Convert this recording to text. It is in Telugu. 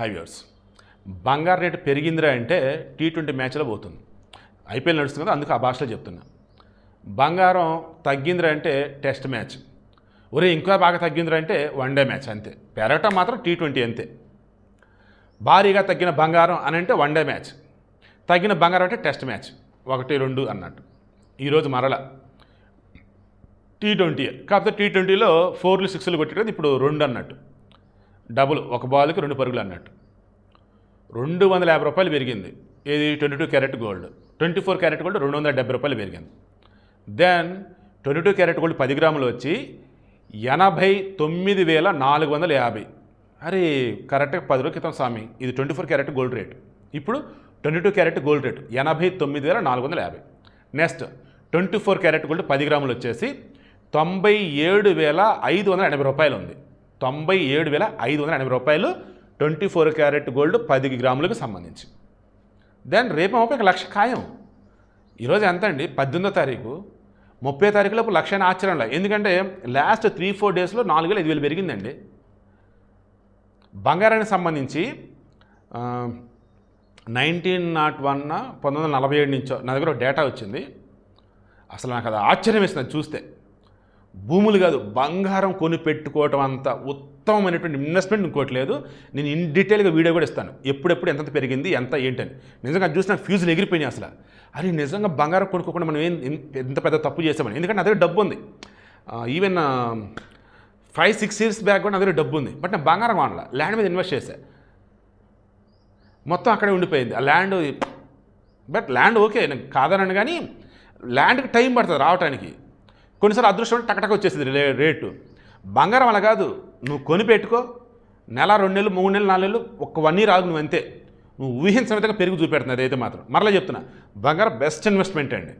హైవ్యూర్స్ బంగారు రేటు పెరిగిందిరా అంటే T20 మ్యాచ్లో పోతుంది. ఐపీఎల్ నడుస్తుంది కదా, అందుకు ఆ భాషలో చెప్తున్నా. బంగారం తగ్గిందిరా అంటే టెస్ట్ మ్యాచ్, ఒరే ఇంకా బాగా తగ్గిందిరా అంటే వన్డే మ్యాచ్. అంతే. పెరగటం మాత్రం T20 అంతే. భారీగా తగ్గిన బంగారం అని అంటే వన్డే మ్యాచ్, తగ్గిన బంగారం అంటే టెస్ట్ మ్యాచ్, 1-2 అన్నట్టు. ఈరోజు మరల T20 కాకపోతే T20లో 4లు 6లు కొట్టేది ఇప్పుడు 2 అన్నట్టు, డబుల్, ఒక బాల్కి 2 పరుగులు అన్నట్టు. 250 రూపాయలు పెరిగింది. ఇది 22 క్యారెట్ గోల్డ్. 24 క్యారెట్ గోల్డ్ 270 రూపాయలు పెరిగింది. దెన్ 22 క్యారెట్ గోల్డ్ 10 గ్రాములు వచ్చి 89,450. అరే కరెక్ట్గా 10 రోజుల క్రితం స్వామి, ఇది 24 క్యారెట్ గోల్డ్ రేట్. ఇప్పుడు 22 carat gold rate 89,450. Next 24 carat gold 10 గ్రాములు వచ్చేసి 97,580 రూపాయలు ఉంది. 97,580 రూపాయలు 24 క్యారెట్ గోల్డ్ 10 గ్రాములకు సంబంధించి. దెన్ రేపు 1 లక్ష ఖాయం. ఈరోజు ఎంత అండి? 18వ తారీఖు, 30వ తారీఖు లోపు లక్ష అని ఆశ్చర్యంలో. ఎందుకంటే లాస్ట్ 3-4 డేస్లో 4,000-5,000 పెరిగిందండి. బంగారానికి సంబంధించి 1947 నుంచో నా దగ్గర డేటా వచ్చింది. అసలు నాకు అది ఆశ్చర్యం వేస్తుంది చూస్తే. భూములు కాదు, బంగారం కొని పెట్టుకోవటం అంత ఉత్తమమైనటువంటి ఇన్వెస్ట్మెంట్ ఇంకోటి లేదు. నేను ఇన్ డీటెయిల్గా వీడియో కూడా ఇస్తాను, ఎప్పుడెప్పుడు ఎంత పెరిగింది ఎంత ఏంటని. నిజంగా చూసి నాకు ఫ్యూజులు ఎగిరిపోయినాయి అసలు. అరే నిజంగా బంగారం కొనుక్కోకుండా మనం ఎంత పెద్ద తప్పు చేసామని. ఎందుకంటే నా దగ్గర డబ్బు ఉంది. ఈవెన్ 5-6 ఇయర్స్ బ్యాక్ కూడా నా దగ్గర డబ్బు ఉంది. బట్ నేను బంగారం కొనలా, ల్యాండ్ మీద ఇన్వెస్ట్ చేశాను. మొత్తం అక్కడే ఉండిపోయింది ఆ ల్యాండ్. బట్ ల్యాండ్ ఓకే, నేను కాదనను, కానీ ల్యాండ్కి టైం పడుతుంది రావడానికి. కొన్నిసార్లు అదృష్టం టకటక వచ్చేసింది రేటు. బంగారం అలా కాదు, నువ్వు కొని పెట్టుకో, నెల 2 నెలలు 3 నెలలు 4 నెలలు 1 year ఆగు, నువ్వు అంతే. నువ్వు ఊహించిన విధంగా పెరుగు చూపెడుతుంది. అదైతే మాత్రం మరలా చెప్తున్నా, బంగారం బెస్ట్ ఇన్వెస్ట్మెంట్ అండి.